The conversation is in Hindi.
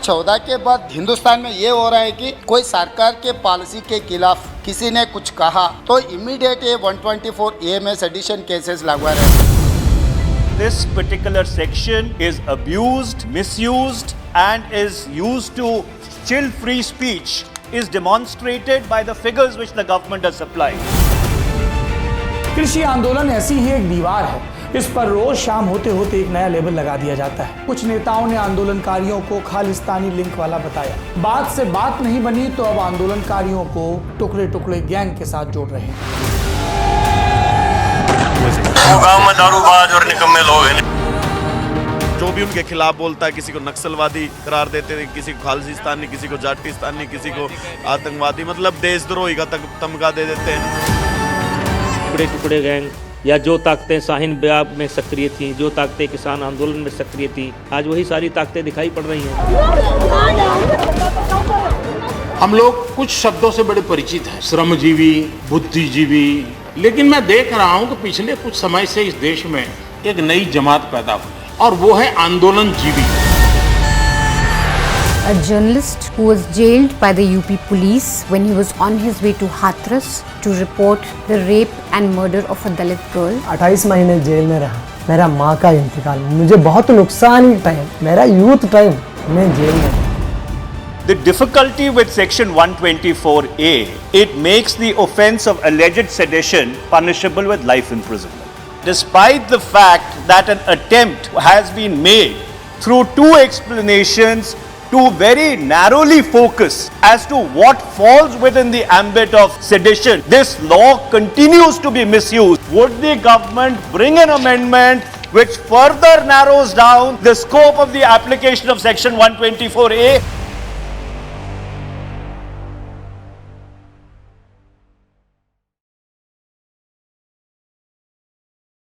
2014 के बाद हिंदुस्तान में ये हो रहा है कि कोई सरकार के पॉलिसी के खिलाफ किसी ने कुछ कहा तो इमीडिएट ये 124A में सेडिशन केसेस लगवा रहे हैं। This particular section is abused, misused and is used to chill free speech is demonstrated by the figures which the government has supplied. कृषि आंदोलन ऐसी ही एक दीवार है, इस पर रोज शाम होते होते एक नया लेबल लगा दिया जाता है। कुछ नेताओं ने आंदोलनकारियों को खालिस्तानी लिंक वाला बताया, बात से बात नहीं बनी तो अब आंदोलनकारियों को टुकड़े टुकड़े गैंग के साथ जोड़ रहे हैं। गांव में दारूबाज और निकम्मे लोग हैं। जो भी उनके खिलाफ बोलता है, किसी को नक्सलवादी करार देते थे, किसी को खालिस्तानी, किसी को जाटिस्तानी, किसी को आतंकवादी, मतलब देशद्रोही का तमगा दे देते हैं। टुकड़े टुकड़े गैंग या जो ताकतें शाहीन बाग में सक्रिय थी, जो ताकतें किसान आंदोलन में सक्रिय थी, आज वही सारी ताकतें दिखाई पड़ रही हैं। हम लोग कुछ शब्दों से बड़े परिचित हैं, श्रमजीवी, बुद्धिजीवी, लेकिन मैं देख रहा हूं कि पिछले कुछ समय से इस देश में एक नई जमात पैदा हुई है और वो है आंदोलनजीवी। A journalist who was jailed by the UP police when he was on his way to Hathras to report the rape and murder of a Dalit girl. 28 महीने जेल में रहा, मेरा माँ का इंतकाल, मुझे बहुत नुकसान ही टाइम, मेरा यूथ टाइम मैं जेल में। The difficulty with section 124A, it makes the offence of alleged sedition punishable with life imprisonment. Despite the fact that an attempt has been made through two explanations to very narrowly focus as to what falls within the ambit of sedition, this law continues to be misused. Would the government bring an amendment which further narrows down the scope of the application of section 124A?